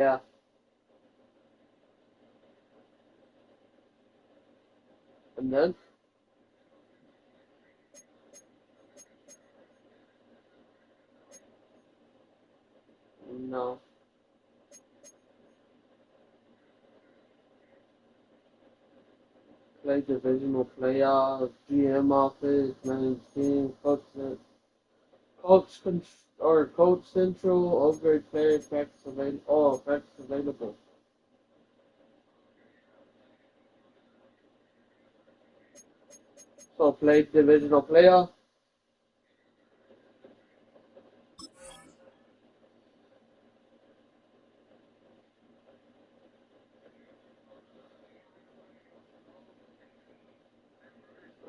Yeah. And then? No. Play divisional playoffs, GM office, manage team, coach central, upgrade player effects available. Oh, effects available. So play divisional playoff.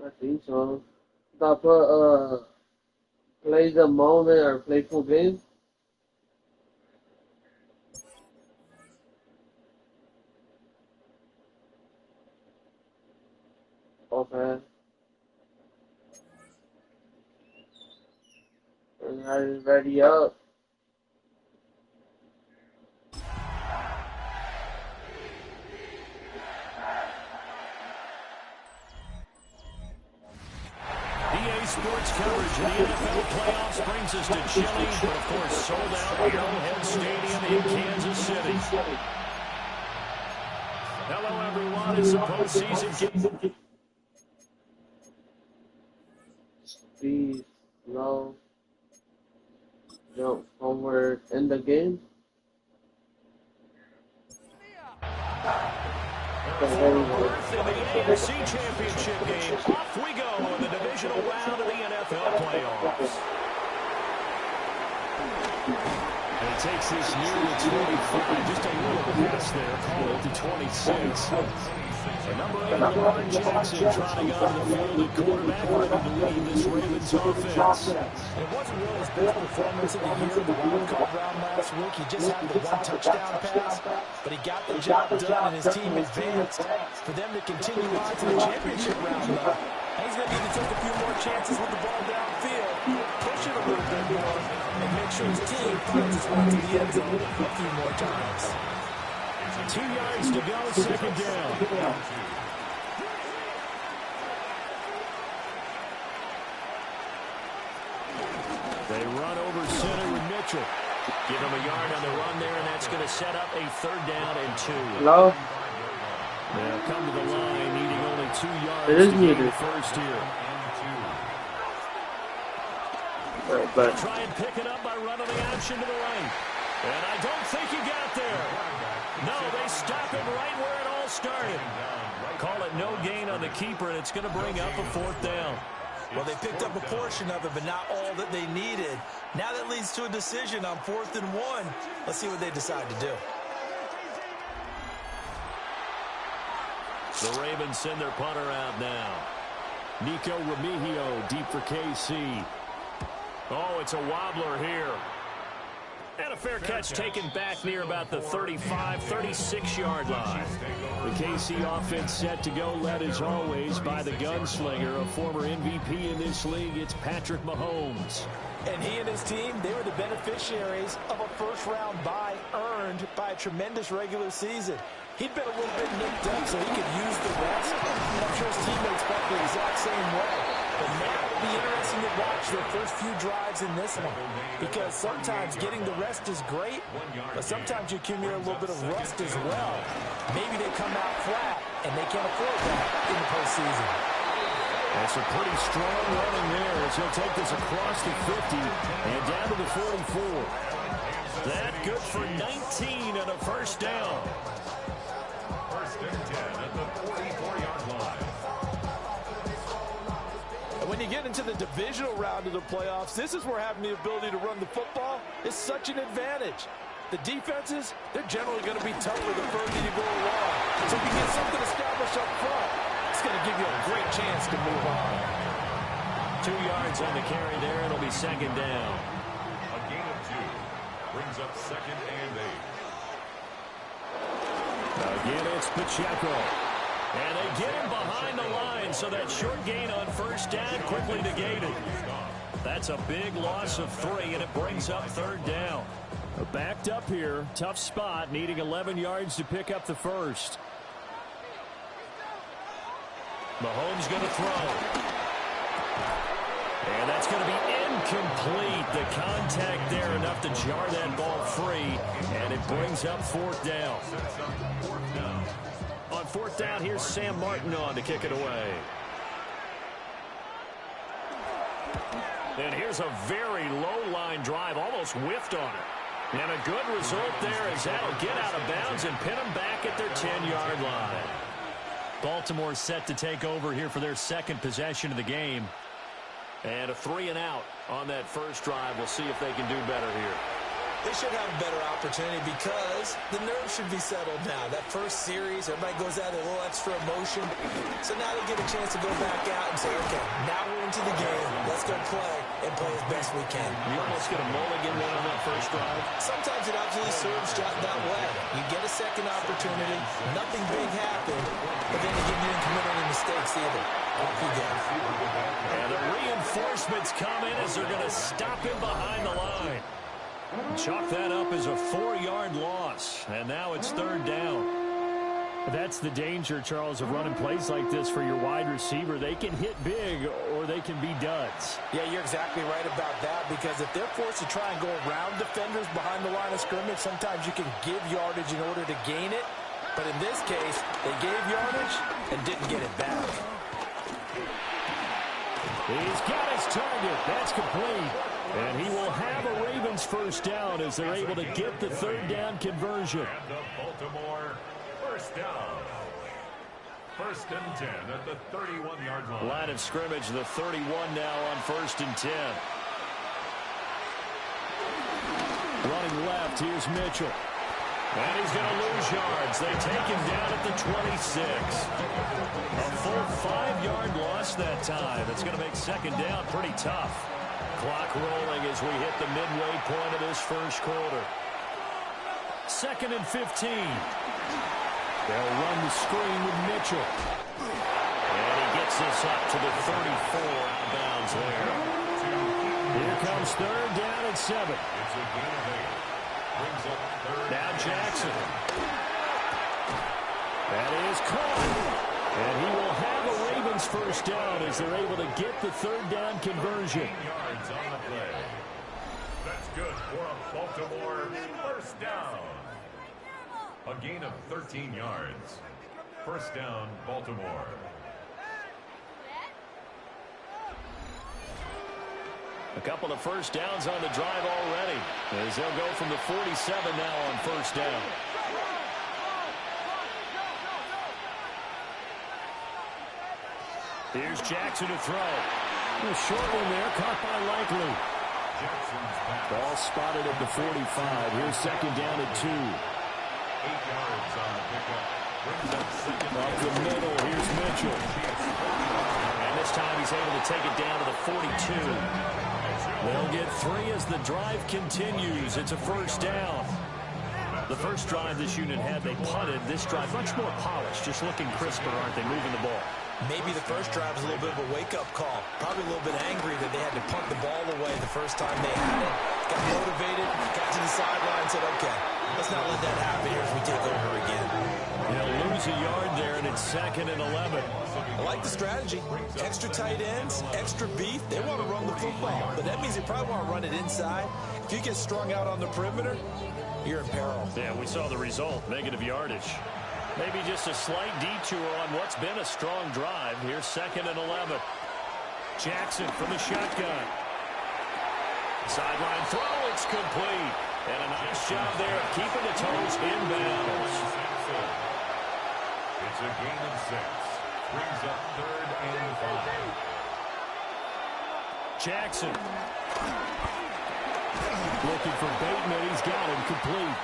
I think so. Stop play the moment or play full game. Okay. And I ready up. EA Sports coverage of the NFL playoffs brings us to Chile, but of course sold out Arrowhead Stadium in Kansas City. Hello, everyone. It's a postseason game. Speed, slow, jump forward in the game. For berth in the AFC Championship game. Off we go in the divisional round of the NFL playoffs. And he takes this near the 25, just a little pass there, call it the 26. The number 8, Lamar Jackson, trotting onto the field at quarterback, ready to lead this Ravens offense. It wasn't really his best performance of the year in the wild card round last week. He just had the one touchdown pass, but he got the job done and his team advanced. For them to continue on to the championship round, though, he's going to need to take a few more chances with the ball downfield, push it a little bit more, and make sure his team finds its way to the end zone a few more times. 2 yards to go, second down. They run over center with Mitchell. Give him a yard on the run there, and that's going to set up a 3rd down and 2. Hello? They'll come to the line, needing only 2 yards It is to muted. gain the first here. Right, but Try and pick it up by running the option to the right. And I don't think he got there. No, they stop him right where it all started. Call it no gain on the keeper, and it's going to bring up a 4th down. Well, they picked up a portion of it, but not all that they needed. Now that leads to a decision on 4th and 1. Let's see what they decide to do. The Ravens send their punter out now. Nico Remigio deep for KC. Oh, it's a wobbler here. And a fair catch taken back near about the 35, 36-yard line. The KC offense set to go, led as always by the gunslinger, a former MVP in this league. It's Patrick Mahomes. And he and his team, they were the beneficiaries of a first-round bye earned by a tremendous regular season. He'd been a little bit nicked up, so he could use the rest. And I'm sure his teammates felt the exact same way. But now it'll be interesting to watch their first few drives in this one. Because sometimes getting the rest is great, but sometimes you accumulate a little bit of rust as well. Maybe they come out flat, and they can't afford that in the postseason. That's a pretty strong running there as he'll take this across the 50 and down to the 44. That good for 19 and a first down. First and 10 at the 44-yard line. And when you get into the divisional round of the playoffs, this is where having the ability to run the football is such an advantage. The defenses, they're generally going to be tougher the further you go along. So if you get something established up front, it's going to give you a great chance to move on. 2 yards on the carry there. It'll be second down. A gain of 2 brings up 2nd and 8. Again, it's Pacheco. And they get him behind the line, so that short gain on first down quickly negated. That's a big loss of 3, and it brings up 3rd down. Backed up here. Tough spot. Needing 11 yards to pick up the first. Mahomes going to throw. And that's going to be incomplete. The contact there enough to jar that ball free. And it brings up fourth down. On fourth down, here's Sam Martin on to kick it away. And here's a very low line drive. Almost whiffed on it. And a good result there as that'll get out of bounds and pin them back at their 10-yard line. Baltimore set to take over here for their second possession of the game. And a 3-and-out on that first drive. We'll see if they can do better here. They should have a better opportunity because the nerves should be settled now. That first series, everybody goes out with a little extra emotion. So now they get a chance to go back out and say, okay, now we're into the game. Let's go play and play as best we can. You almost get a mulligan win on that first drive. Sometimes it absolutely serves that way. You get a second opportunity. Nothing big happened. But then again, you didn't commit any mistakes either. Off you go. And the reinforcements come in as they're going to stop him behind the line. Chalk that up as a 4-yard loss, and now it's third down. That's the danger, Charles, of running plays like this for your wide receiver. They can hit big or they can be duds. Yeah, you're exactly right about that because if they're forced to try and go around defenders behind the line of scrimmage, sometimes you can give yardage in order to gain it. But in this case, they gave yardage and didn't get it back. He's got his target. That's complete. And he will have a Ravens first down as they're able to get the third down conversion. And the Baltimore first down. First and 10 at the 31-yard line. Line of scrimmage, the 31 now on first and 10. Running left, here's Mitchell. And he's going to lose yards. They take him down at the 26. A full 5-yard loss that time. It's going to make second down pretty tough. Clock rolling as we hit the midway point of this first quarter. Second and 15. They'll run the screen with Mitchell. And he gets this up to the 34 out of bounds there. Here comes third down at 7. It's a gain of 8. Brings up third. Now Jackson. That is caught. And he will have a Ravens first down as they're able to get the third down conversion. 15 yards on the play. That's good for a Baltimore first down. A gain of 13 yards. First down, Baltimore. A couple of first downs on the drive already as they'll go from the 47 now on first down. Here's Jackson to throw. A short one there, caught by Likely. Ball spotted at the 45. Here's second down at 2. 8 yards on the pickup. Brings up second. Up the middle, here's Mitchell. And this time he's able to take it down to the 42. They'll get 3 as the drive continues. It's a first down. The first drive this unit had, they punted. This drive, much more polished, just looking crisper, aren't they, moving the ball? Maybe the first drive was a little bit of a wake-up call. Probably a little bit angry that they had to punt the ball away the first time they had it. Got motivated, got to the sideline, said, okay, let's not let that happen here as we take over again. They'll lose a yard there, and it's second and 11. I like the strategy. Extra tight ends, extra beef. They want to run the football, but that means they probably want to run it inside. If you get strung out on the perimeter, you're in peril. Yeah, we saw the result, negative yardage. Maybe just a slight detour on what's been a strong drive. Here's second and 11. Jackson from the shotgun. Sideline throw, it's complete. And a nice job there of keeping the toes inbounds. It's a gain of 6. Brings up third and 5. Jackson. Looking for Bateman. He's got him complete.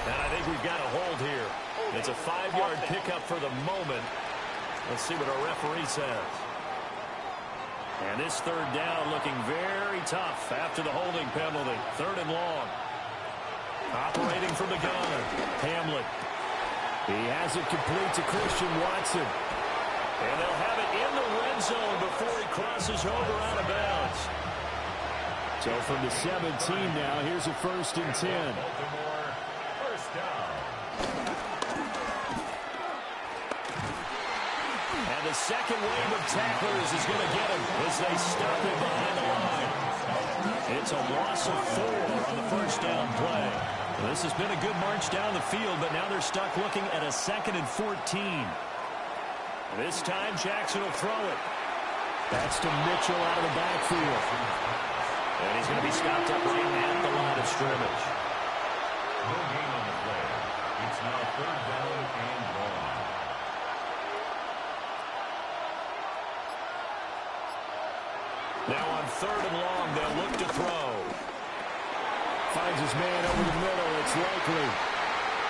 And I think we've got a hold here. It's a 5-yard pickup for the moment. Let's see what our referee says. And this third down looking very tough after the holding penalty. Third and long. Operating from the gun. Hamlet. He has it complete to Christian Watson. And they'll have it in the red zone before he crosses over out of bounds. So from the 17 now, here's a 1st and 10. Baltimore, first down. And the second wave of tacklers is going to get him as they stop him behind the line. It's a loss of 4 on the 1st down play. This has been a good march down the field, but now they're stuck looking at a 2nd and 14. This time, Jackson will throw it. That's to Mitchell out of the backfield. And he's going to be stopped up right at the line of scrimmage. No gain on the play. It's now 3rd down and long. Now on 3rd and long, they'll look to throw. Finds his man over the middle. It's likely.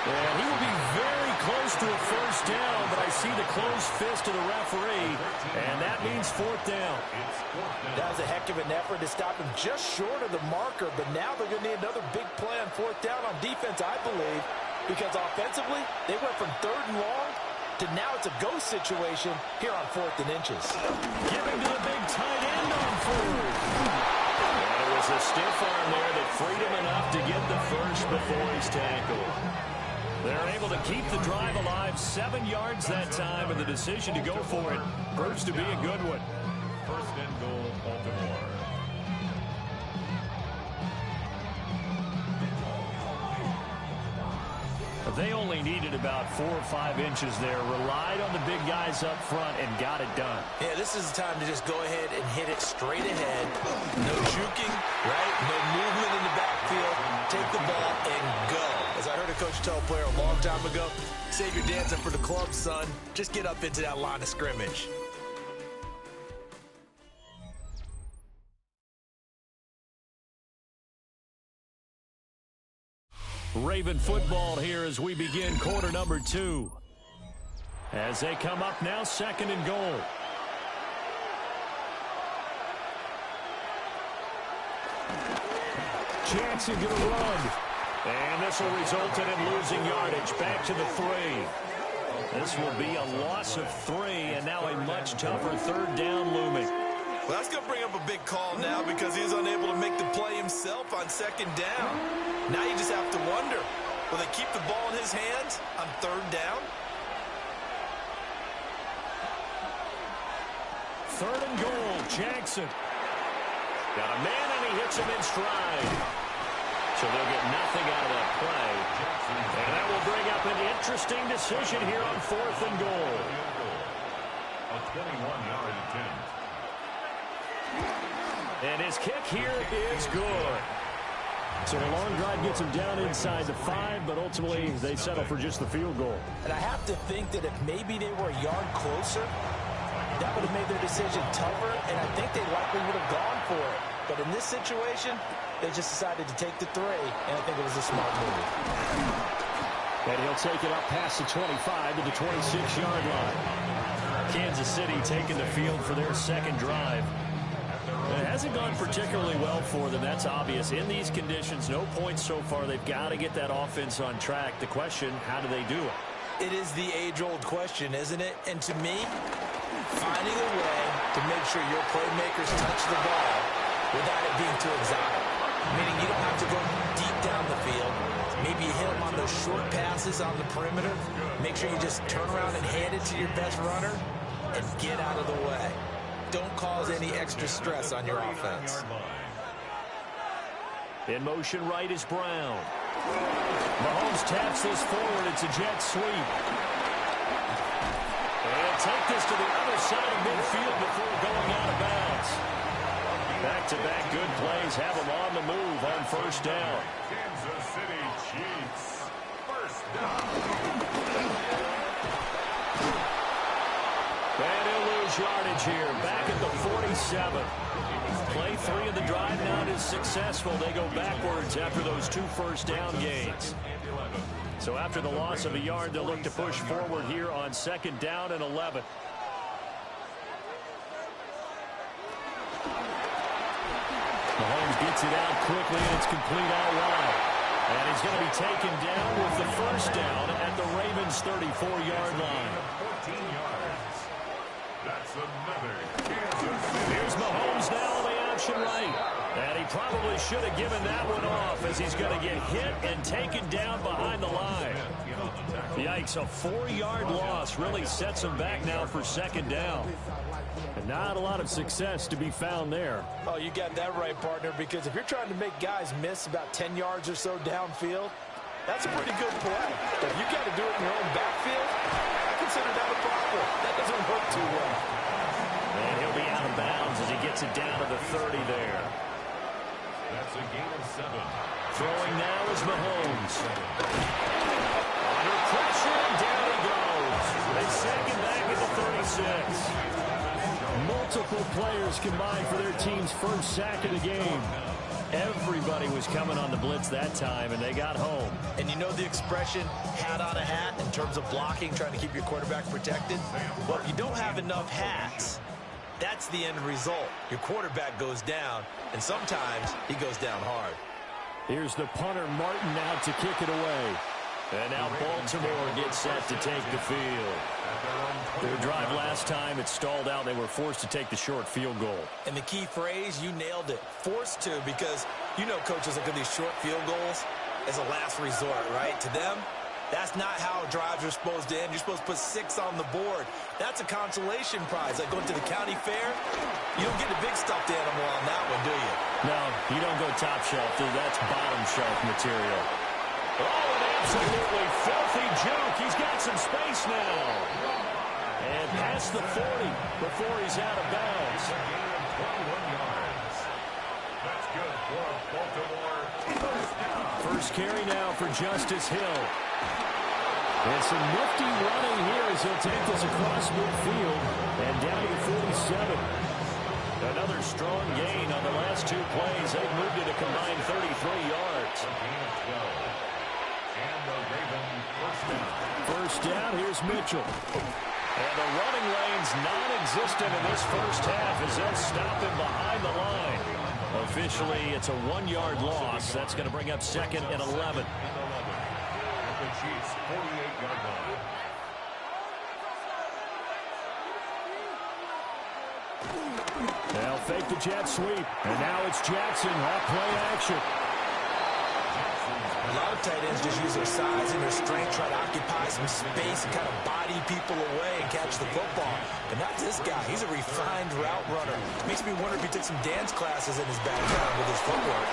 And he will be very close to a 1st down, but I see the closed fist of the referee, and that means 4th down. That was a heck of an effort to stop him just short of the marker, but now they're going to need another big play on 4th down on defense, I believe, because offensively, they went from 3rd and long to now it's a ghost situation here on 4th and inches. Giving to the big tight end on 4th. And it was a stiff arm there that freed him enough to get the first before he's tackled. They're able to keep the drive alive, 7 yards that time, and the decision to go for it proves to be a good one. 1st and goal, Baltimore. They only needed about 4 or 5 inches there, relied on the big guys up front, and got it done. Yeah, this is the time to just go ahead and hit it straight ahead. No juking, right? No movement in the backfield. Take the ball and go. As I heard a coach tell a player a long time ago, save your dancing for the club, son. Just get up into that line of scrimmage. Raven football here as we begin quarter number 2. As they come up now, 2nd and goal. Jackson going to run. And this will result in him losing yardage. Back to the 3. This will be a loss of 3, and now a much tougher 3rd down looming. Well, that's going to bring up a big call now because he's unable to make the play himself on 2nd down. Now you just have to wonder, will they keep the ball in his hands on 3rd down? 3rd and goal, Jackson. Got a man, and he hits him in stride. So they'll get nothing out of that play. And that will bring up an interesting decision here on 4th and goal. A 21-yard attempt. And his kick here is good. So the long drive gets him down inside the 5, but ultimately they settle for just the field goal. And I have to think that if maybe they were a yard closer, that would have made their decision tougher, and I think they likely would have gone for it. But in this situation, they just decided to take the 3, and I think it was a smart move. And he'll take it up past the 25 to the 26-yard line. Kansas City taking the field for their 2nd drive. It hasn't gone particularly well for them, that's obvious. In these conditions, no points so far. They've got to get that offense on track. The question, how do they do it? It is the age-old question, isn't it? And to me, finding a way to make sure your playmakers touch the ball without it being too exotic. Meaning you don't have to go deep down the field. Maybe you hit them on those short passes on the perimeter. Make sure you just turn around and hand it to your best runner and get out of the way. Don't cause any extra stress on your offense. In motion right is Brown. Mahomes taps this forward. It's a jet sweep. And take this to the other side of midfield before going out of bounds. Back-to-back good plays have them on the move on 1st down. Kansas City Chiefs, 1st down. And he'll lose yardage here. Back at the 47. Play 3 of the drive now is successful. They go backwards after those 2 1st down gains. So after the loss of a yard, they'll look to push forward here on 2nd down and 11. Mahomes gets it out quickly, and it's complete out wide. And he's going to be taken down with the 1st down at the Ravens' 34-yard line. 14 yards. That's another Kansas City. Here's Mahomes now on the option right. And he probably should have given that one off as he's going to get hit and taken down behind the line. Yikes, a 4-yard loss really sets him back now for second down. And not a lot of success to be found there. Oh, you got that right, partner, because if you're trying to make guys miss about 10 yards or so downfield, that's a pretty good play. But if you got to do it in your own backfield, I consider that a problem. That doesn't work too well. And he'll be out of bounds as he gets it down to the 30 there. That's a gain of 7. Throwing now is Mahomes. Under pressure, and down he goes. They sack him back at the 36. Multiple players combined for their team's first sack of the game. Everybody was coming on the blitz that time, and they got home. And you know the expression, hat on a hat, in terms of blocking, trying to keep your quarterback protected? Well, if you don't have enough hats, that's the end result. Your quarterback goes down, and sometimes he goes down hard. Here's the punter, Martin, out to kick it away. And now Baltimore gets set to take the field. Their drive last time, it stalled out. They were forced to take the short field goal. And the key phrase, you nailed it, forced to, because you know coaches look at these short field goals as a last resort, right? To them, that's not how drives are supposed to end. You're supposed to put 6 on the board. That's a consolation prize. Like going to the county fair, you don't get a big stuffed animal on that one, do you? No, you don't go top shelf. That's bottom shelf material. Oh, an absolutely filthy juke. He's got some space now. And past the 40 before he's out of bounds. A gain of 21 yards. That's good for Baltimore. First down. First carry now for Justice Hill. And some nifty running here as he'll take this across midfield and down to the 47. Another strong gain on the last 2 plays. They've moved it a combined 33 yards. A gain of 12. And the Ravens first down. First down, here's Mitchell. And the running lane's non-existent in this first half as they'll stop him behind the line. Officially, it's a 1-yard loss. That's going to bring up second and 11. The Chiefs' 48-yard line. They'll fake the jet sweep. And now it's Jackson off play action. A lot of tight ends just use their size and their strength, try to occupy some space and kind of body people away and catch the football. But not this guy. He's a refined route runner. Makes me wonder if he took some dance classes in his background with his footwork.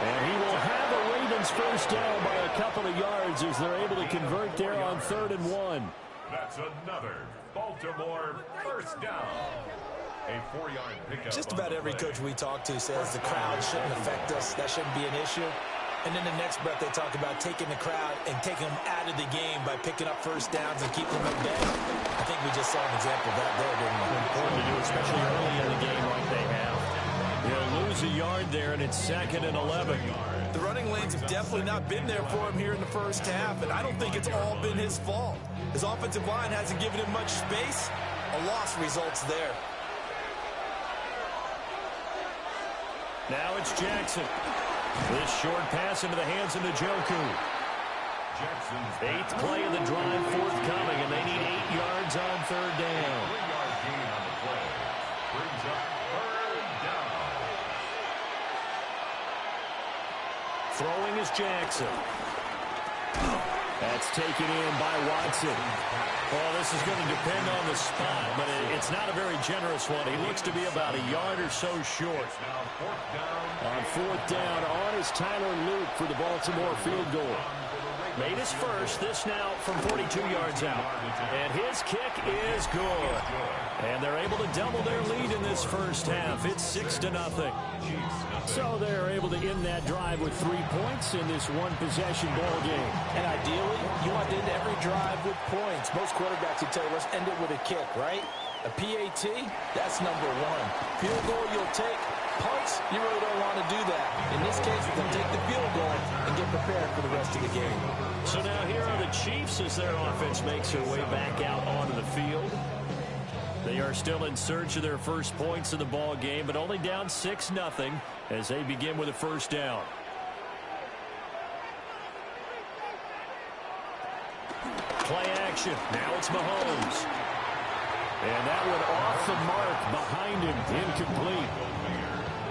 And he will have a Ravens first down by a couple of yards as they're able to convert there on 3rd and 1. That's another Baltimore first down. A 4-yard pickup. Just about every coach we talk to says the crowd shouldn't affect us. That shouldn't be an issue. And then the next breath they talk about taking the crowd and taking them out of the game by picking up first downs and keeping them at bay. I think we just saw an example of that there, didn't we? Important to do, especially early in the game like they have. They'll lose a yard there, and it's 2nd and 11. The running lanes have definitely not been there for him here in the first half, and I don't think it's all been his fault. His offensive line hasn't given him much space. A loss results there. Now it's Jackson. This short pass into the hands of Njoku. Jackson's 8th play of the drive forthcoming, and they need 8 yards on 3rd down. 3-yard gain on the play. Brings up 3rd down. Throwing is Jackson. That's taken in by Watson. Well, this is going to depend on the spot, but it's not a very generous one. He looks to be about a yard or so short. Now 4th down. On 4th down, on is Tyler Luke for the Baltimore field goal. Made his first, this now from 42 yards out. And his kick is good. And they're able to double their lead in this first half. It's 6-0. So they're able to end that drive with 3 points in this one-possession ball game. And ideally, you want to end every drive with points. Most quarterbacks would tell you, let's end it with a kick, right? A PAT, that's number 1. Field goal you'll take. Punts, you really don't want to do that. In this case, they'll take the field goal and get prepared for the rest of the game. So now here are the Chiefs as their offense makes their way back out onto the field. They are still in search of their first points in the ball game, but only down 6-0 as they begin with a first down. Play action. Now it's Mahomes. And that one off the mark behind him, incomplete.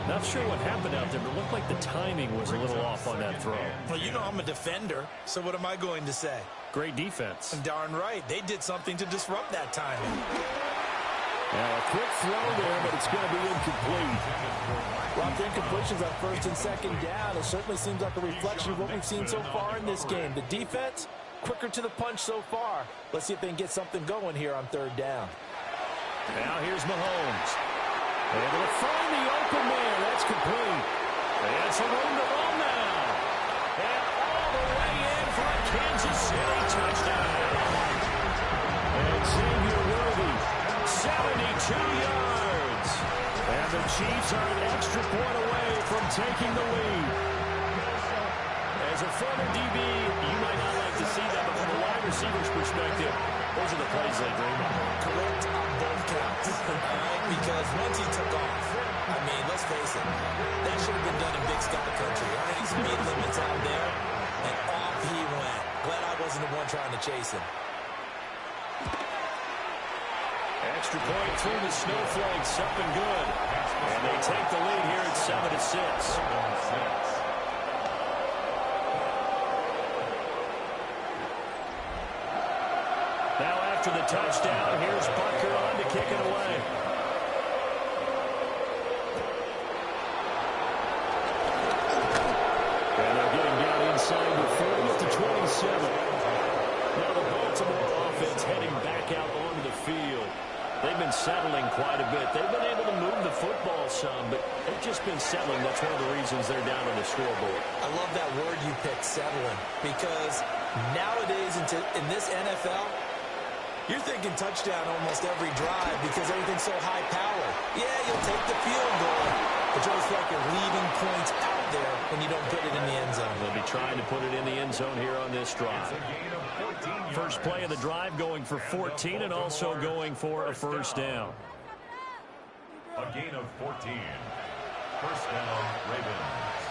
Not sure what happened out there, but it looked like the timing was a little off on that throw. Well, you know I'm a defender, so what am I going to say? Great defense. Darn right. They did something to disrupt that timing. Now a quick throw there, but it's going to be incomplete. Lots of incompletions on first and second down. It certainly seems like a reflection of what we've seen so far in this game. The defense, quicker to the punch so far. Let's see if they can get something going here on third down. Now here's Mahomes. Able to find the open man. That's complete. And some room to run now. And all the way in for a Kansas City touchdown. And Xavier Worthy, 72 yards. And the Chiefs are an extra point away from taking the lead. As a former DB, you might not like to see that, but from a wide receiver's perspective, those are the plays they dream of. Correct on both counts. All right, because once he took off, I mean, let's face it, that should have been done in Big Sky Country. Earning speed limits out there, and off he went. Glad I wasn't the one trying to chase him. Extra point through the snowflakes, up and good. And they take the lead here at 7-6. Now after the touchdown, here's Butker on to kick it away. And they're getting down inside the 40 to 27. Now the Baltimore offense heading back out onto the field. They've been settling quite a bit. They've been able to move the football some, but they've just been settling. That's one of the reasons they're down on the scoreboard. I love that word you picked, settling, because nowadays in this NFL, you're thinking touchdown almost every drive because everything's so high-powered. Yeah, you'll take the field goal, but you always feel like you're leaving points out there when you don't put it in the end zone. They'll be trying to put it in the end zone here on this drive. First play of the drive going for 14 and also going for a first down. A gain of 14. First down, Ravens.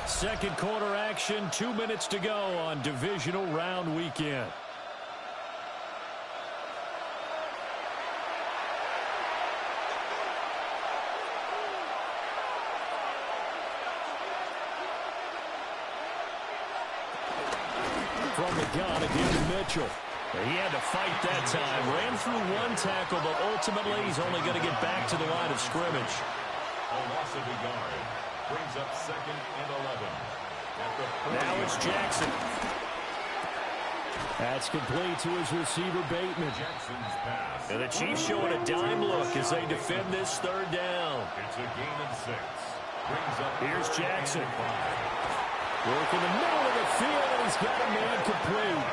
Second quarter action, 2 minutes to go on divisional round weekend. From the gun again, Mitchell. He had to fight that time. Ran through one tackle, but ultimately he's only going to get back to the line of scrimmage. A loss of a yard. Brings up second and 11. Now it's Jackson. That's complete to his receiver, Bateman. Jackson's pass. And the Chiefs showing a dime look as they defend this third down. It's a gain of 6. Brings up Here's Jackson. Work in the middle of the field, and he's got a man complete.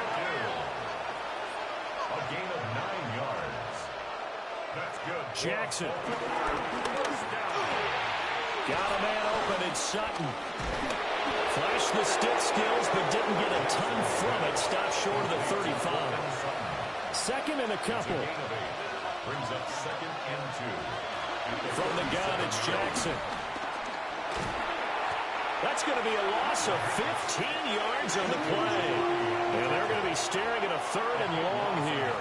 A gain of 9 yards. That's good. Jackson. Got a man open, it's Sutton. Flashed the stick skills, but didn't get a ton from it. Stopped short of the 35. Second and a couple. Brings up second and 2. From the gun, it's Jackson. That's going to be a loss of 15 yards on the play. And they're going to be staring at a third and long here.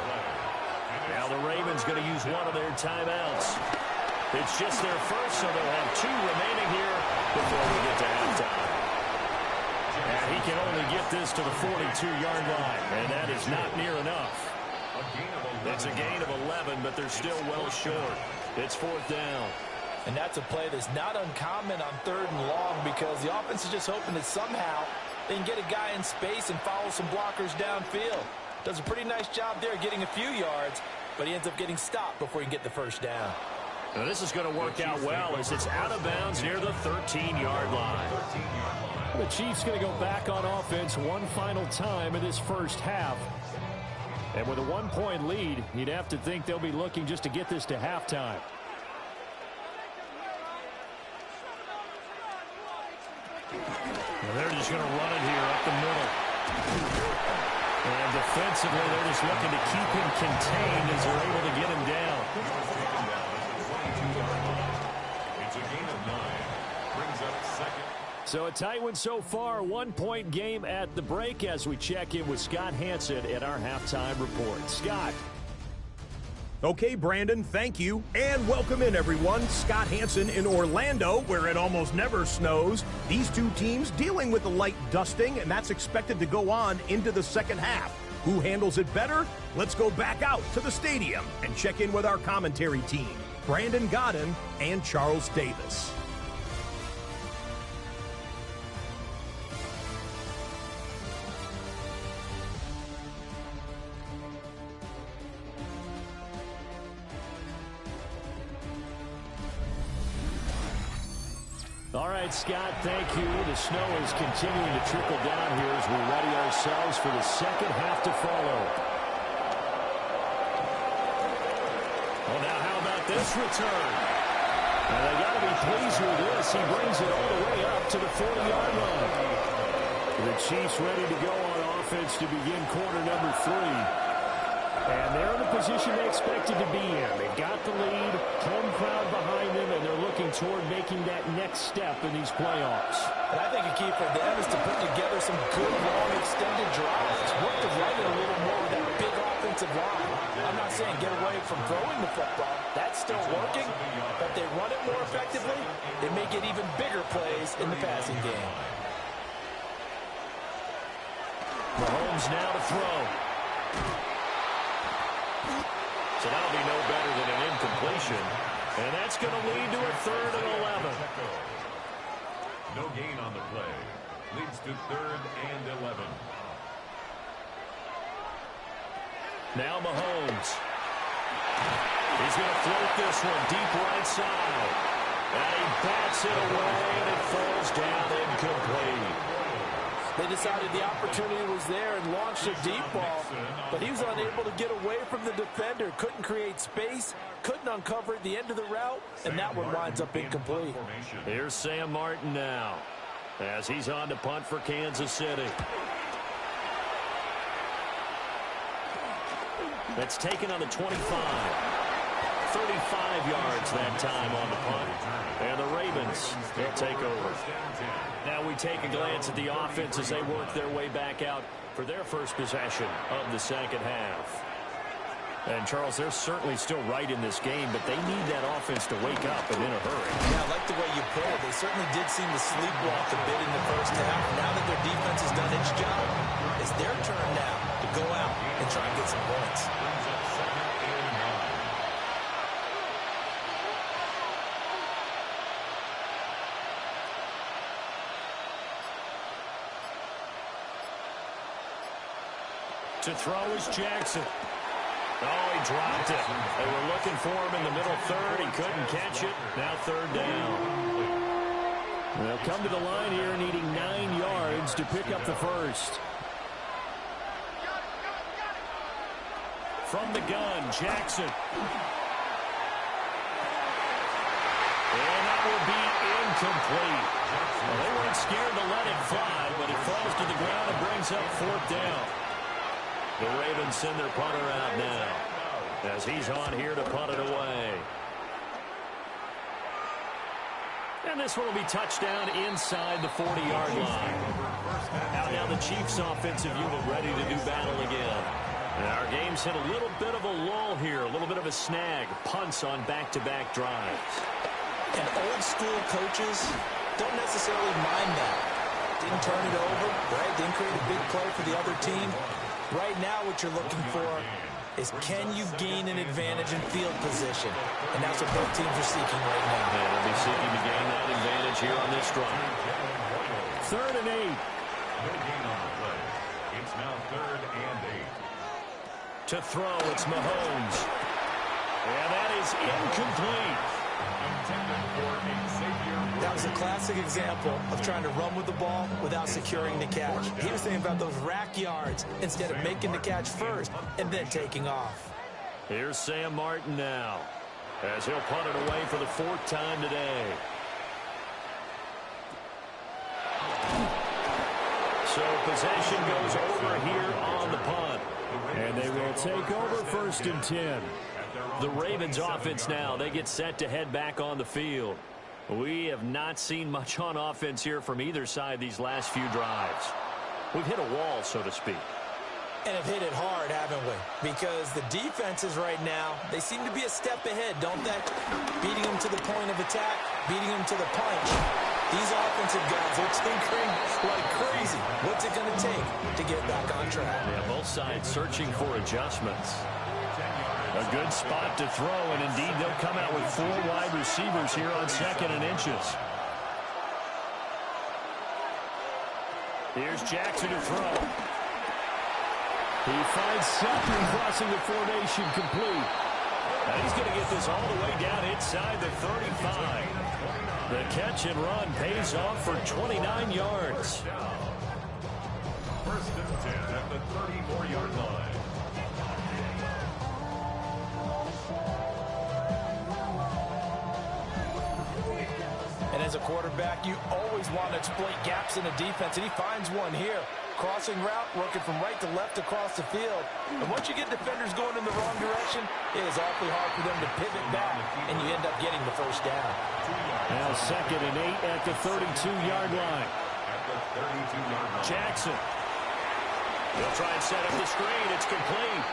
Now the Ravens going to use one of their timeouts. It's just their first, so they'll have 2 remaining here before we get to halftime. And he can only get this to the 42-yard line, and that is not near enough. It's a gain of 11, but they're still well short. It's fourth down. And that's a play that's not uncommon on third and long because the offense is just hoping that somehow they can get a guy in space and follow some blockers downfield. Does a pretty nice job there getting a few yards, but he ends up getting stopped before he can get the first down. Now this is going to work out well as it's out of bounds near the 13-yard line. The Chiefs going to go back on offense one final time in this first half. And with a 1-point lead, you'd have to think they'll be looking just to get this to halftime. Well, they're just going to run it here up the middle. And defensively, they're just looking to keep him contained as they're able to get him down. It's a gain of 9. Brings up second So a tight one so far, 1-point game at the break as we check in with Scott Hansen at our halftime report. Scott. Okay, Brandon, thank you. And welcome in, everyone. Scott Hansen in Orlando, where it almost never snows. These two teams dealing with a light dusting, and that's expected to go on into the second half. Who handles it better? Let's go back out to the stadium and check in with our commentary team, Brandon Godden and Charles Davis. All right, Scott, thank you. The snow is continuing to trickle down here as we ready ourselves for the second half to follow. Well, now how about this return? Now, they got to be pleased with this. He brings it all the way up to the 40-yard line. The Chiefs ready to go on offense to begin quarter number 3. And they're in the position they expected to be in. They've got the lead, home crowd behind them, and they're looking toward making that next step in these playoffs. And I think a key for them is to put together some good, long, extended drives. Work the run a little more with that big offensive line. I'm not saying get away from throwing the football. That's still working. But they run it more effectively, they may get even bigger plays in the passing game. Mahomes now to throw. So that'll be no better than an incompletion. And that's going to lead to a 3rd and 11. No gain on the play. Leads to 3rd and 11. Now Mahomes. He's going to float this one deep right side. And he bats it away, and it falls down incomplete. They decided the opportunity was there and launched a deep ball, but he was unable to get away from the defender, couldn't create space, couldn't uncover at the end of the route, and that one winds up incomplete. Here's Sam Martin now as he's on to punt for Kansas City. That's taken on the 25. 35 yards that time on the punt. And the Ravens, they'll take over. Now we take a glance at the offense as they work their way back out for their first possession of the second half. And, Charles, they're certainly still right in this game, but they need that offense to wake up and in a hurry. Yeah, I like the way you put it. They certainly did seem to sleepwalk a bit in the first half. Now that their defense has done its job, it's their turn now to go out and try and get some points. To throw is Jackson. Oh, he dropped it. They were looking for him in the middle third. He couldn't catch it. Now 3rd down. They'll come to the line here needing 9 yards to pick up the first. From the gun, Jackson. And that will be incomplete. Well, they weren't scared to let it fly, but it falls to the ground and brings up 4th down. The Ravens send their punter out now as he's on here to punt it away. And this one will be touchdown inside the 40-yard line. Out now the Chiefs offensive unit ready to do battle again. And our game's hit a little bit of a lull here, a little bit of a snag. Punts on back-to-back drives. And old school coaches don't necessarily mind that. Didn't turn it over, right? Didn't create a big play for the other team. Right now what you're looking for is can you gain an advantage in field position? And that's what both teams are seeking right now. And they'll be seeking to gain that advantage here on this drive. 3rd and 8. No gain on the play. It's now 3rd and 8. To throw, it's Mahomes. And that is incomplete. That was a classic example of trying to run with the ball without securing the catch. He was thinking about those rack yards instead of making the catch first and then taking off. Here's Sam Martin now as he'll punt it away for the 4th time today. So possession goes over here on the punt. And they will take over 1st and 10. The Ravens offense now, they get set to head back on the field. We have not seen much on offense here from either side these last few drives. We've hit a wall, so to speak. And have hit it hard, haven't we? Because the defenses right now, they seem to be a step ahead, don't they? Beating them to the point of attack, beating them to the punch. These offensive guys are tinkering like crazy. What's it going to take to get back on track? Yeah, both sides searching for adjustments. A good spot to throw, and indeed they'll come out with 4 wide receivers here on 2nd and inches. Here's Jackson to throw. He finds Sutton crossing the formation complete. And he's going to get this all the way down inside the 35. The catch and run pays off for 29 yards. First and 10 at the 34-yard line. And as a quarterback, you always want to exploit gaps in the defense, and he finds one here. Crossing route, working from right to left across the field. And once you get defenders going in the wrong direction, it is awfully hard for them to pivot back, and you end up getting the first down. Now 2nd and 8 at the 32-yard line. Jackson. They'll try and set up the screen. It's complete.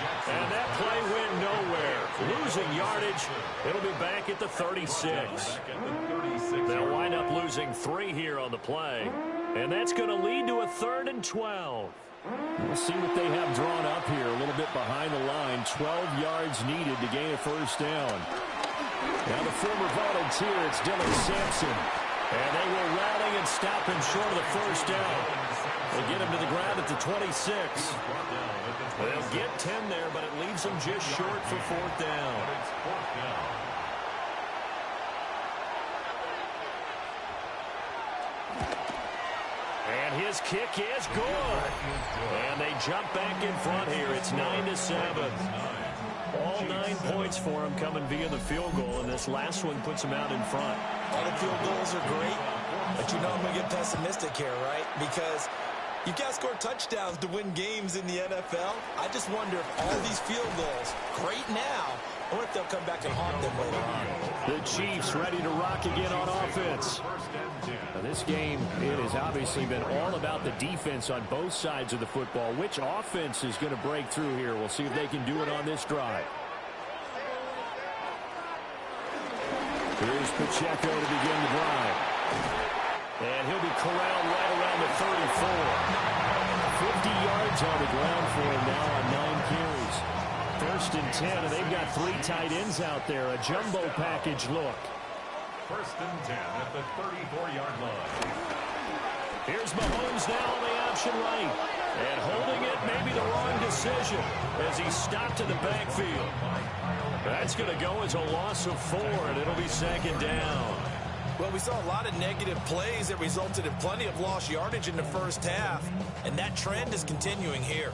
And that play went nowhere. Losing yardage. It'll be back at the 36. They'll wind up losing 3 here on the play. And that's going to lead to a 3rd and 12. We'll see what they have drawn up here. A little bit behind the line. 12 yards needed to gain a first down. Now the former volunteer, it's Dylan Sampson. And they will rally and stop him short of the first down. They get him to the ground at the 26. They'll get 10 there, but it leaves them just short for 4th down. And his kick is good. And they jump back in front here. It's 9-7. All 9 points for him coming via the field goal, and this last one puts him out in front. All the field goals are great, but you know I'm going to get pessimistic here, right? Because you've got to score touchdowns to win games in the NFL. I just wonder if all these field goals, great now, or if they'll come back and haunt them later on. The Chiefs ready to rock again on offense. Now this game, it has obviously been all about the defense on both sides of the football. Which offense is going to break through here? We'll see if they can do it on this drive. Here's Pacheco to begin the drive. And he'll be corralled right around the 34. 50 yards on the ground for him now on 9 carries. 1st and 10, and they've got 3 tight ends out there. A jumbo package look. 1st and 10 at the 34-yard line. Here's Mahomes now on the option right. And holding it may be the wrong decision as he stopped in the backfield. That's going to go as a loss of 4, and it'll be 2nd down. Well, we saw a lot of negative plays that resulted in plenty of lost yardage in the first half, and that trend is continuing here.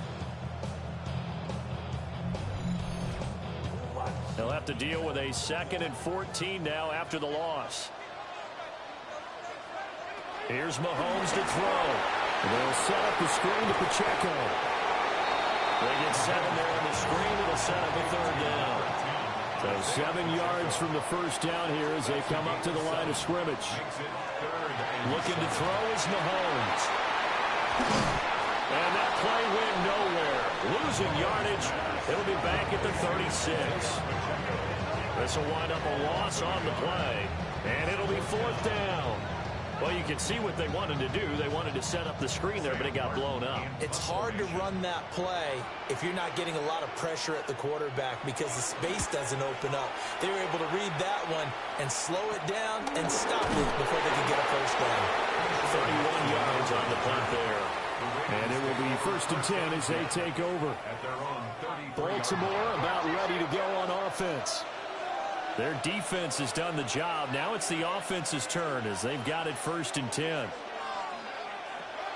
They'll have to deal with a 2nd and 14 now after the loss. Here's Mahomes to throw. They'll set up the screen to Pacheco. They get 7 there on the screen. It'll set up a 3rd down. So 7 yards from the first down here as they come up to the line of scrimmage. Looking to throw is Mahomes. And that play went nowhere. Losing yardage. It'll be back at the 36. This will wind up a loss on the play. And it'll be 4th down. Well, you can see what they wanted to do. They wanted to set up the screen there, but it got blown up. It's hard to run that play if you're not getting a lot of pressure at the quarterback because the space doesn't open up. They were able to read that one and slow it down and stop it before they could get a first down. 31 yards on the punt there. And it will be 1st and 10 as they take over. Baltimore about ready to go on offense. Their defense has done the job. Now it's the offense's turn as they've got it 1st and 10.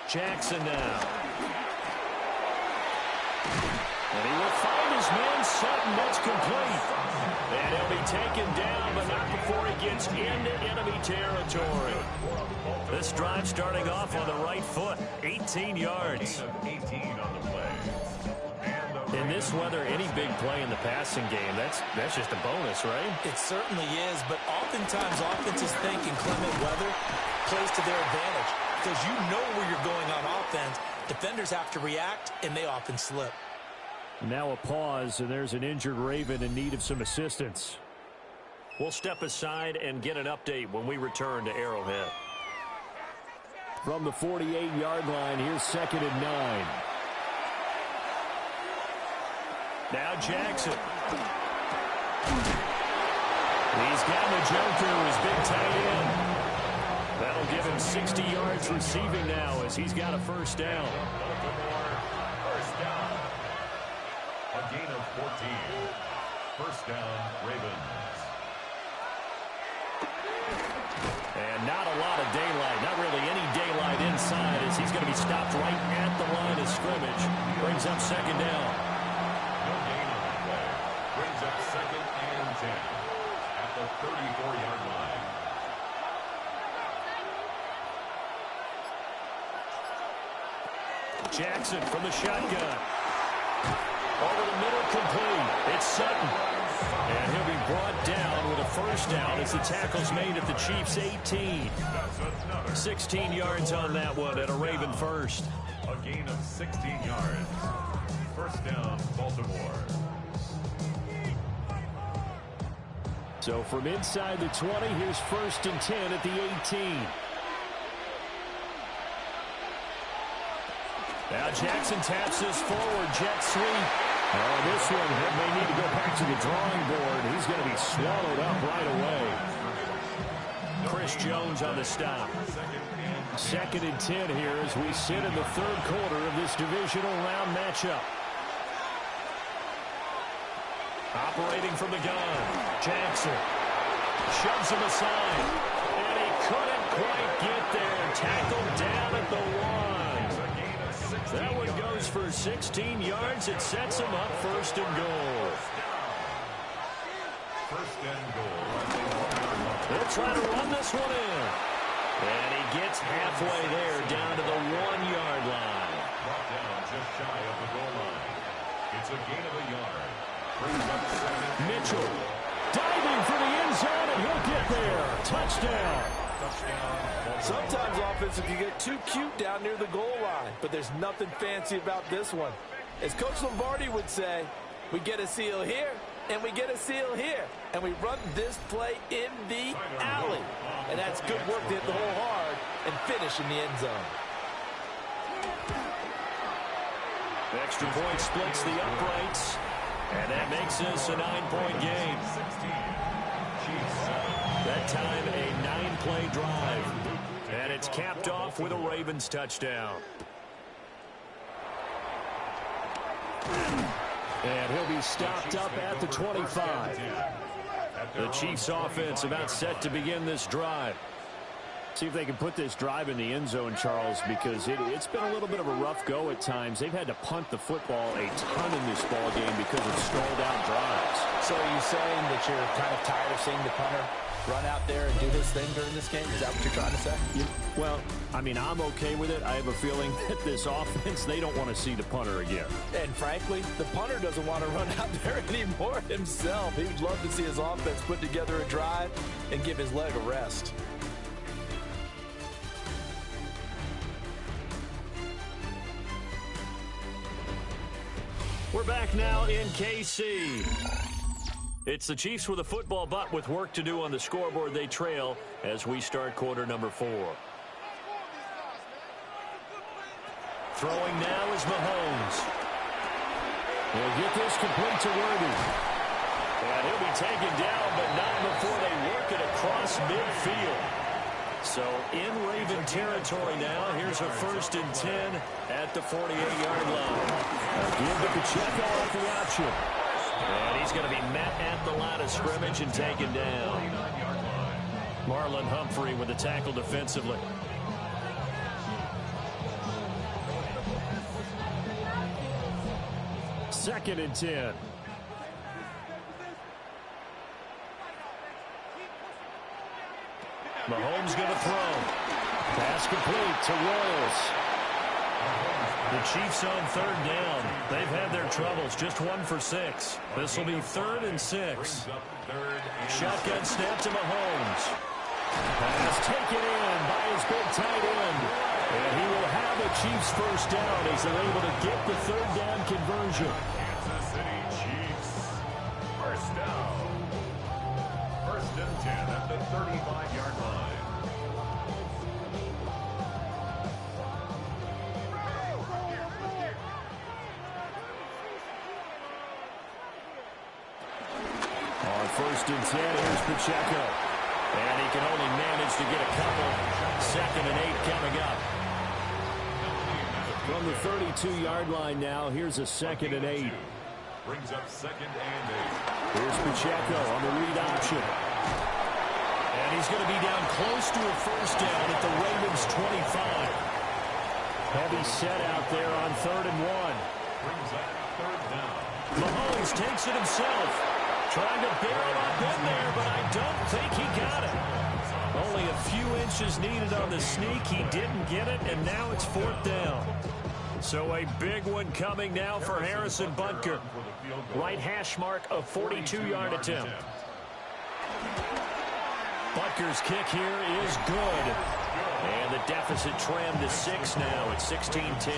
Jackson now. And he will find his man Sutton. That's complete. And he'll be taken down, but not before he gets into enemy territory. This drive starting off on the right foot. 18 yards. 18 on the play. And the In this weather, any big play in the passing game, that's just a bonus, right? It certainly is, but oftentimes offenses think inclement weather plays to their advantage because you know where you're going on offense. Defenders have to react, and they often slip. Now a pause, and there's an injured Raven in need of some assistance. We'll step aside and get an update when we return to Arrowhead. From the 48-yard line, here's 2nd and 9. Now Jackson. He's got the Joker, his big tight end. That'll give him 60 yards receiving now as he's got a first down. First down. A gain of 14. First down, Ravens. And not a lot of daylight, not really any daylight inside as he's going to be stopped right at the line of scrimmage. Brings up 2nd down. No gain on the play. Brings up 2nd and 10 at the 34-yard line. Jackson from the shotgun. Over the middle, complete. It's Sutton. And he'll be brought down with a first down as the tackle's made at the Chiefs' 18. 16 yards on that one at a Raven first. A gain of 16 yards. First down, Baltimore. So from inside the 20, here's 1st and 10 at the 18. Now Jackson taps this forward, jet sweep. Oh, this one may need to go back to the drawing board. He's going to be swallowed up right away. Chris Jones on the stop. 2nd and 10 here as we sit in the 3rd quarter of this divisional round matchup. Operating from the gun, Jackson shoves him aside, and he couldn't quite get there. Tackled down at the 1. That one goes for 16 yards. It sets him up 1st and goal. First and goal. They'll try to run this one in. And he gets halfway there down to the 1-yard line. Brought down just shy of the goal line. It's a gain of a yard. Brings up 2nd. Mitchell diving for the end zone, and he'll get there. Touchdown. Sometimes offenses can get too cute down near the goal line, but there's nothing fancy about this one. As Coach Lombardi would say, we get a seal here, and we get a seal here, and we run this play in the alley. And that's good work to hit the hole hard and finish in the end zone. Extra point splits the uprights, and that makes this a 9-point game. That time a 9-play drive. And it's capped off with a Ravens touchdown. And he'll be stopped up at the 25. The Chiefs offense about set to begin this drive. See if they can put this drive in the end zone, Charles, because it's been a little bit of a rough go at times. They've had to punt the football a ton in this ball game because of stalled out drives. So are you saying that you're kind of tired of seeing the punter run out there and do his thing during this game? Is that what you're trying to say? Well, I mean, I'm okay with it. I have a feeling that this offense, they don't want to see the punter again. And frankly, the punter doesn't want to run out there anymore himself. He would love to see his offense put together a drive and give his leg a rest. We're back now in KC. It's the Chiefs with a football, but with work to do on the scoreboard. They trail as we start quarter number 4. Throwing now is Mahomes. He'll get this complete to Worthy. And he'll be taken down, but not before they work it across midfield. So in Raven territory now. Here's a 1st and 10 at the 48-yard line. Give to Pacheco off the option. And he's going to be met at the line of scrimmage and taken down. Marlon Humphrey with the tackle defensively. Second and 10. Mahomes going to throw. Pass complete to Royals. The Chiefs on third down. They've had their troubles, just 1 for 6. This will be 3rd and 6. Shotgun snap to Mahomes. Pass taken in by his big tight end. And he will have a Chiefs first down as they're able to get the 3rd down conversion. Kansas City Chiefs. First down. 1st and 10 at the 35-yard line. On 1st and 10, here's Pacheco. And he can only manage to get a couple. 2nd and 8 coming up. From the 32-yard line now, here's a 2nd and 8. Brings up 2nd and 8. Here's Pacheco on the read option. And he's going to be down close to a first down at the Ravens' 25. Heavy set out there on 3rd and 1. Brings up 3rd down. Mahomes takes it himself. Trying to barrel up in there, but I don't think he got it. Only a few inches needed on the sneak. He didn't get it, and now it's 4th down. So a big one coming now for Harrison Butker. Right hash mark of 42-yard attempt. Butker's kick here is good. And the deficit trimmed to 6 now at 16-10.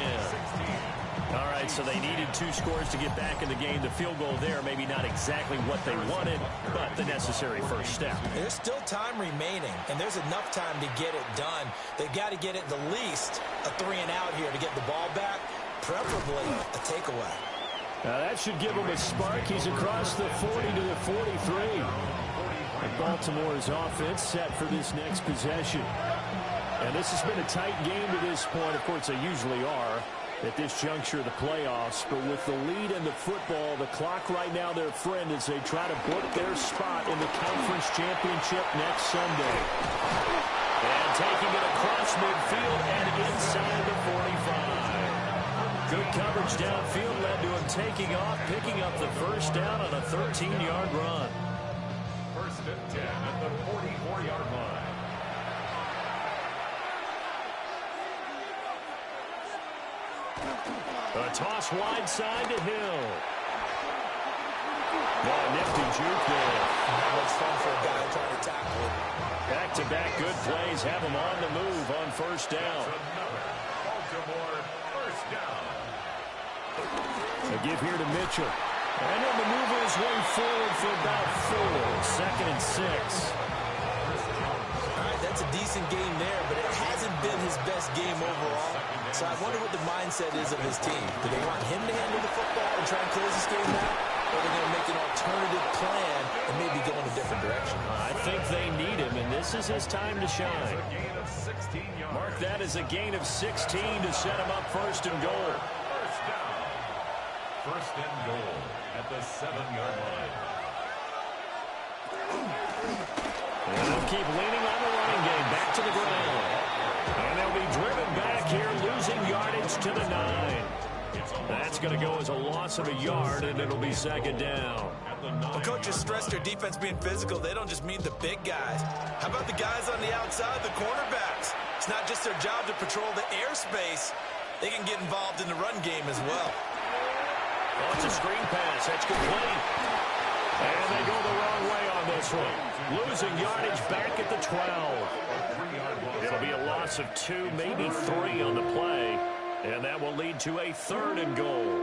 All right, so they needed 2 scores to get back in the game. The field goal there, maybe not exactly what they wanted, but the necessary first step. There's still time remaining, and there's enough time to get it done. They've got to get at the least a 3 and out here to get the ball back, preferably a takeaway. Now that should give him a spark. He's across the 40 to the 43. And Baltimore's offense set for this next possession. And this has been a tight game to this point. Of course, they usually are at this juncture of the playoffs. But with the lead in the football, the clock right now their friend as they try to book their spot in the conference championship next Sunday. And taking it across midfield and inside the 45. Good coverage downfield led to him taking off, picking up the first down on a 13-yard run. 1st and 10 at the 44-yard line. A toss wide side to Hill. Oh, nifty juke there. That was fun for a guy trying to tackle it. Back-to-back good plays have him on the move on first down. Another Baltimore first down. A give here to Mitchell. And he'll maneuver his way forward for about 4. 2nd and 6. All right, that's a decent game there, but it hasn't been his best game overall. So I wonder what the mindset is of his team. Do they want him to handle the football and try and close this game out? Or are they going to make an alternative plan and maybe go in a different direction? I think they need him, and this is his time to shine. A gain of 16 yards. Mark that as a gain of 16 to set him up 1st and goal. First down. 1st and goal at the 7-yard line. And they'll keep leaning on the running game. Back to the ground. And they'll be driven back here, losing yardage to the 9. That's going to go as a loss of a yard, and it'll be 2nd down. When coaches stress their defense being physical, they don't just mean the big guys. How about the guys on the outside, the cornerbacks? It's not just their job to patrol the airspace. They can get involved in the run game as well. Oh, it's a screen pass. That's complete. And they go the wrong way on this one. Losing yardage back at the 12. It'll be a loss of 2, maybe 3 on the play. And that will lead to a 3rd and goal.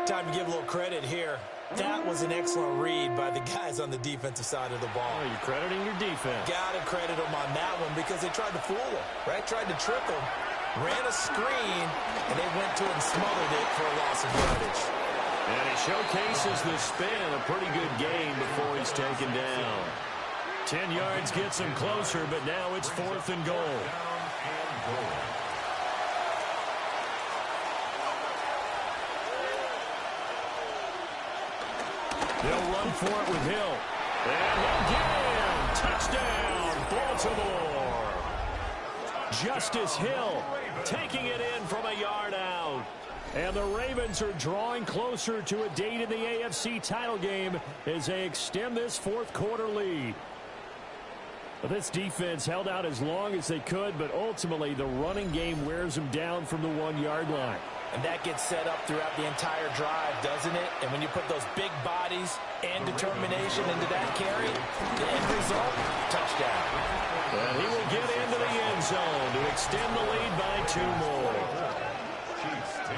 Time to give a little credit here. That was an excellent read by the guys on the defensive side of the ball. Oh, you're crediting your defense. Got to credit them on that one because they tried to fool them, right? Tried to trick them, ran a screen, and they went to it and smothered it for a loss of yardage. And he showcases the spin. A pretty good game before he's taken down. 10 yards gets him closer, but now it's 4th and goal. They'll run for it with Hill. And again, touchdown, Baltimore. Justice Hill taking it in from a yard out. And the Ravens are drawing closer to a date in the AFC title game as they extend this 4th quarter lead. Well, this defense held out as long as they could, but ultimately the running game wears them down from the 1-yard line. And that gets set up throughout the entire drive, doesn't it? And when you put those big bodies and determination into that carry, the end result, touchdown. And he will get into the end zone to extend the lead by 2 more. Chiefs 10.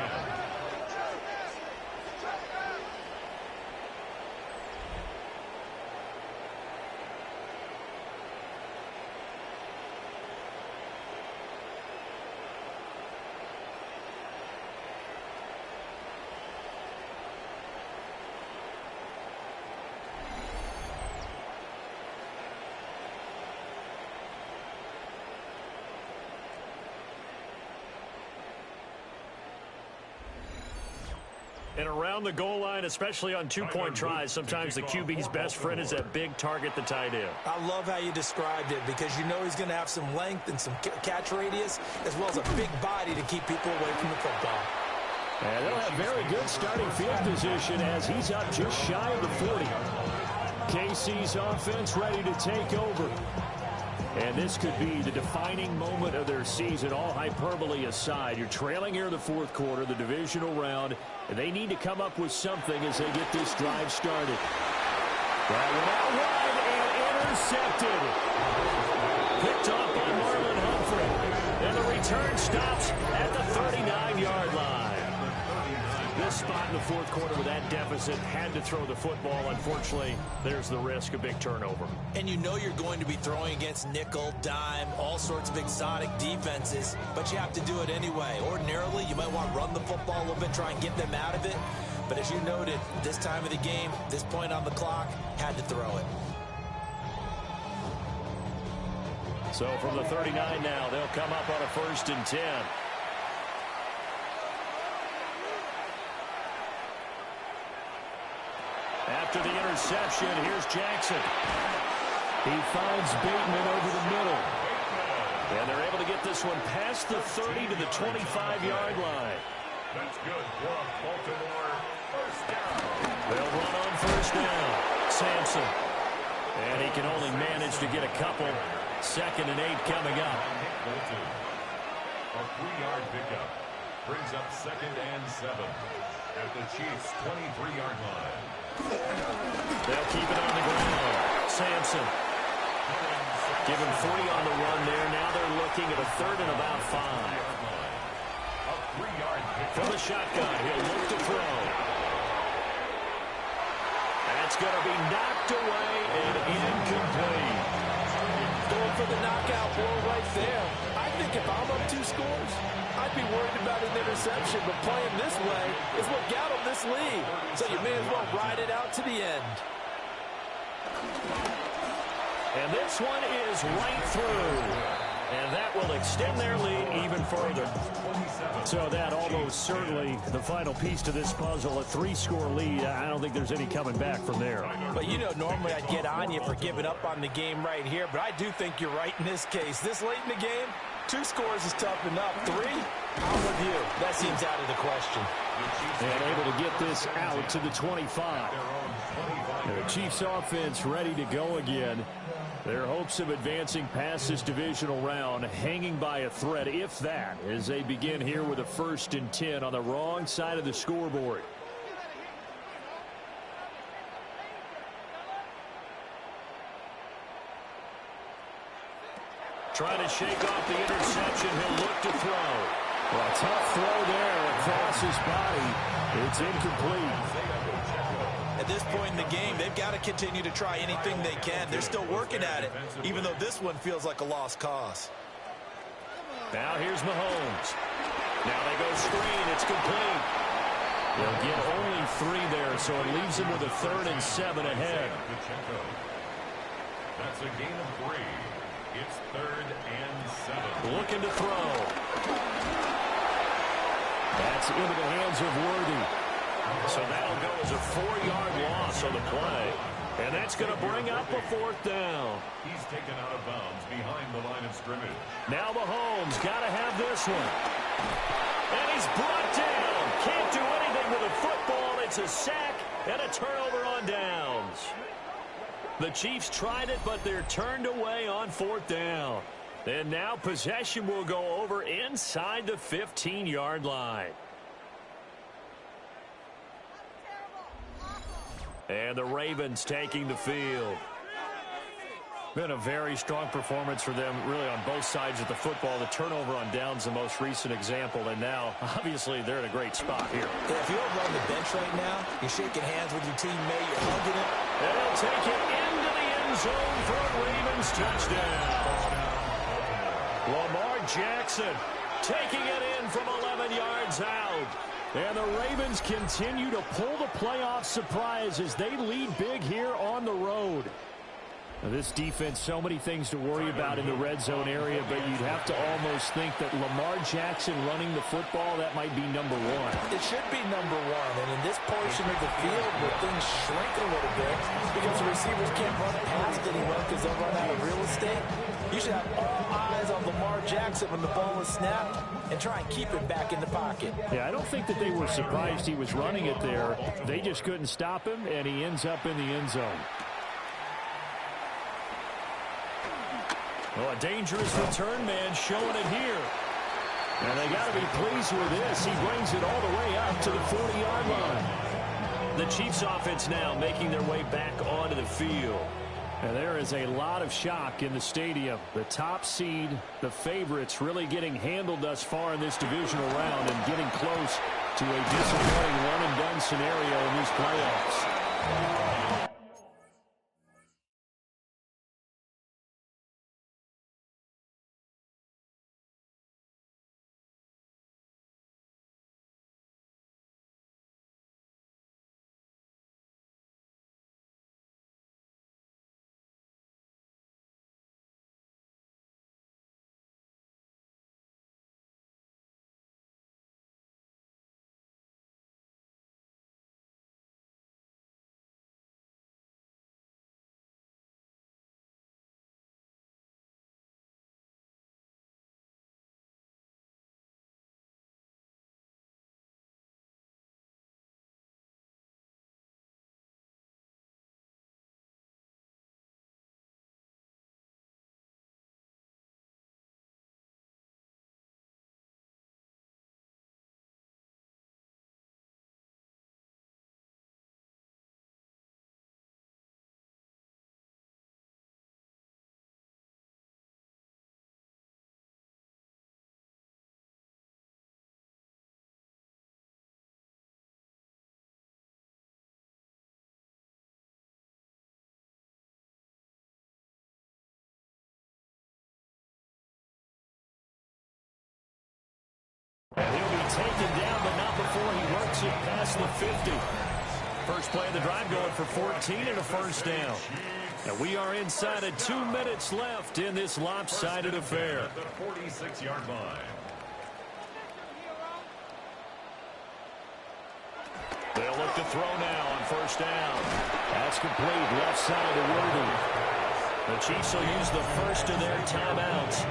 And around the goal line, especially on 2-point tries, sometimes the QB's best friend is that big target, the tight end. I love how you described it because you know he's going to have some length and some catch radius as well as a big body to keep people away from the football. And they'll have very good starting field position as he's up just shy of the 40. KC's offense ready to take over. And this could be the defining moment of their season, all hyperbole aside. You're trailing here in the 4th quarter, the divisional round, and they need to come up with something as they get this drive started. That went out wide and intercepted. Picked off by Marlon Humphrey. And the return stops at the 39-yard line. This spot in the 4th quarter with that deficit, had to throw the football. Unfortunately, there's the risk of big turnover. And you know you're going to be throwing against nickel, dime, all sorts of exotic defenses, but you have to do it anyway. Ordinarily, you might want to run the football a little bit, try and get them out of it. But as you noted, this time of the game, this point on the clock, had to throw it. So from the 39 now, they'll come up on a 1st and 10. After the interception, here's Jackson. He finds Bateman over the middle. And they're able to get this one past the 30 to the 25-yard line. That's good for a Baltimore first down. They'll run on 1st down. Sampson. And he can only manage to get a couple. 2nd and 8 coming up. A 3-yard pickup brings up 2nd and 7 at the Chiefs' 23-yard line. They'll keep it on the ground. Sampson. Give him 40 on the run there. Now they're looking at a 3rd and about 5. A 3-yard pickup. From the shotgun, he'll look to throw. That's going to be knocked away and incomplete. Going for the knockout blow right there. I think if I'm up 2 scores, I'd be worried about an interception, but playing this way is what got him this lead. So you may as well ride it out to the end. And this one is right through. And that will extend their lead even further. So that almost certainly the final piece to this puzzle, a 3-score lead. I don't think there's any coming back from there. But you know, normally I'd get on you for giving up on the game right here, but I do think you're right in this case. This late in the game, 2 scores is tough enough. 3, I'm with you. That seems out of the question. And able to get this out to the 25. The Chiefs offense ready to go again. Their hopes of advancing past this divisional round hanging by a thread, if that, as they begin here with a 1st and 10 on the wrong side of the scoreboard. Trying to shake off the interception. He'll look to throw. Well, a tough throw there across his body. It's incomplete. At this point in the game, they've got to continue to try anything they can. They're still working at it, even though this one feels like a lost cause. Now here's Mahomes. Now they go screen. It's complete. They'll get only 3 there, so it leaves them with a 3rd and 7 ahead. That's a gain of 3. It's 3rd and 7. Looking to throw. That's into the hands of Worthy. So that'll go as a 4-yard loss on the play. And that's going to bring up a 4th down. He's taken out of bounds behind the line of scrimmage. Now Mahomes got to have this one. And he's brought down. Can't do anything with a football. It's a sack and a turnover on downs. The Chiefs tried it, but they're turned away on 4th down. And now possession will go over inside the 15-yard line. And the Ravens taking the field. Been a very strong performance for them, really, on both sides of the football. The turnover on downs, the most recent example, and now, obviously, they're in a great spot here. Yeah, if you're over on the bench right now, you're shaking hands with your teammate, you're hugging him. And they'll take it into the end zone for a Ravens touchdown. Lamar Jackson taking it in from 11 yards out. And the Ravens continue to pull the playoff surprise as they lead big here on the road. Now, this defense, so many things to worry about in the red zone area, but you'd have to almost think that Lamar Jackson running the football, that might be number one. It should be number one, and in this portion of the field where things shrink a little bit because the receivers can't run past anyone because they'll run out of real estate, you should have all eyes on Lamar Jackson when the ball is snapped and try and keep it back in the pocket. Yeah, I don't think that they were surprised he was running it there. They just couldn't stop him, and he ends up in the end zone. Well, a dangerous return man showing it here. And they got to be pleased with this. He brings it all the way up to the 40-yard line. The Chiefs offense now making their way back onto the field. And there is a lot of shock in the stadium. The top seed, the favorites, really getting handled thus far in this divisional round and getting close to a disappointing one-and-done scenario in these playoffs. And he'll be taken down, but not before he works it past the 50. First play of the drive going for 14 and a first down. And we are inside of 2 minutes left in this lopsided affair. The 46-yard line. They'll look to throw now on first down. That's complete, left side to Worthy. The Chiefs will use the first of their timeouts.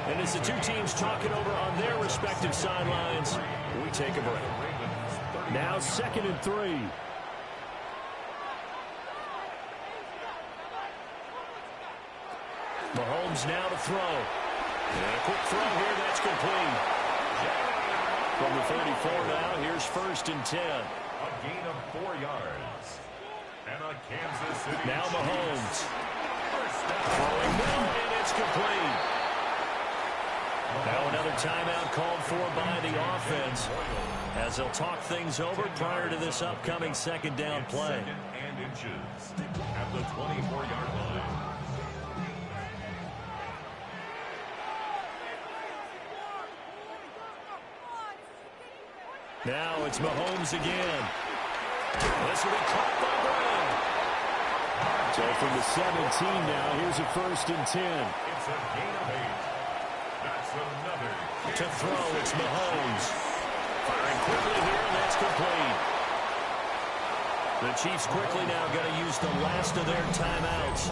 And as the two teams talking over on their respective sidelines, we take a break. Now 2nd and 3. Mahomes now to throw. And a quick throw here, that's complete. From the 34 now, here's 1st and 10. A gain of 4 yards. And a Kansas City. Now Mahomes. First down. Throwing down, and it's complete. Now another timeout called for by the offense as they'll talk things over prior to this upcoming second down play. 2nd and inches at the 24-yard line. Now it's Mahomes again. This will be caught by Brown. So from the 17 now, here's a 1st and 10. It's a gain of 8. That's another. To throw, it's Mahomes. Firing quickly here, and that's complete. The Chiefs quickly now going to use the last of their timeouts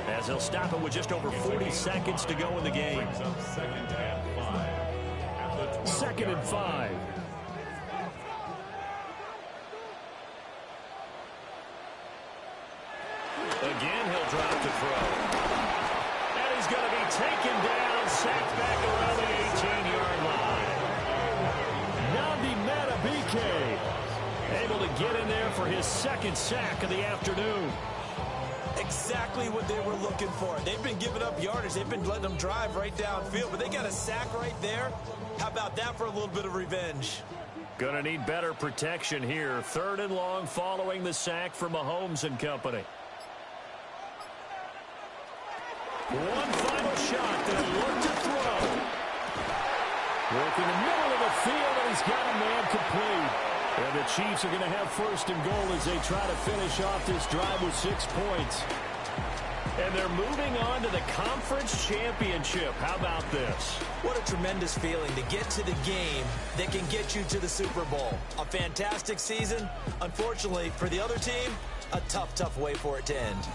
as they'll stop it with just over 40 seconds to go in the game. 2nd and 5. At the 2nd and 5. Again, he'll drop to throw. And he's going to be taken down, sacked back around the 18-yard line. Nandi Matabike able to get in there for his second sack of the afternoon. Exactly what they were looking for. They've been giving up yardage. They've been letting them drive right downfield, but they got a sack right there. How about that for a little bit of revenge? Going to need better protection here. 3rd and long following the sack from Mahomes and company. One final shot. They'll look to throw. Work in the middle of the field, and he's got a man complete. And the Chiefs are going to have 1st and goal as they try to finish off this drive with 6 points. And they're moving on to the conference championship. How about this? What a tremendous feeling to get to the game that can get you to the Super Bowl. A fantastic season. Unfortunately, for the other team, a tough, tough way for it to end.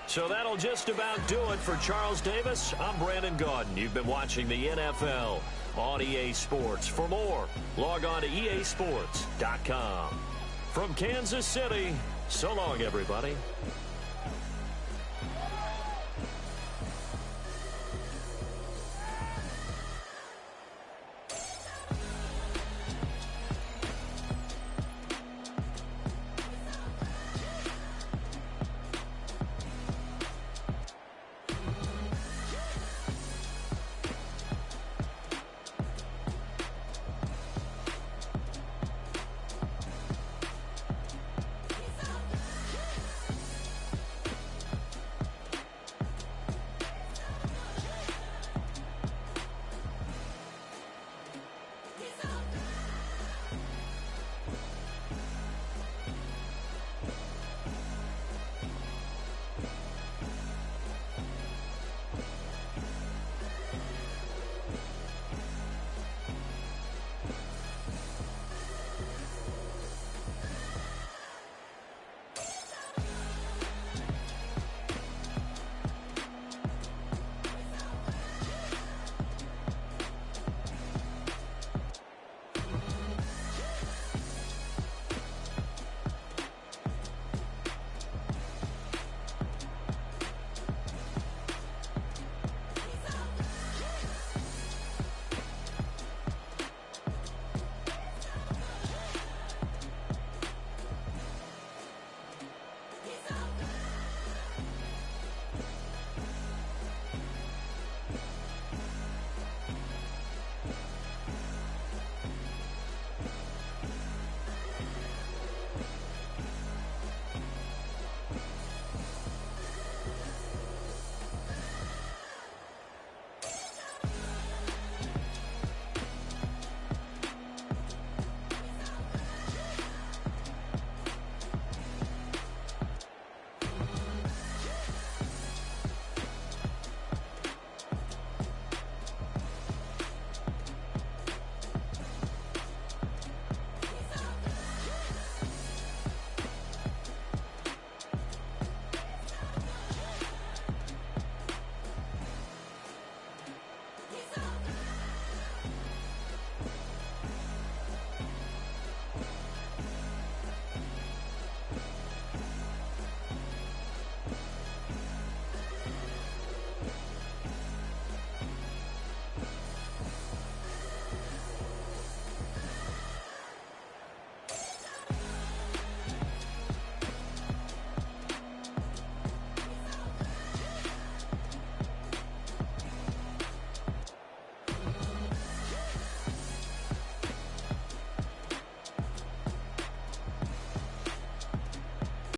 So that'll just about do it for Charles Davis. I'm Brandon Gaudin. You've been watching the NFL on EA Sports. For more, log on to easports.com. From Kansas City, so long, everybody.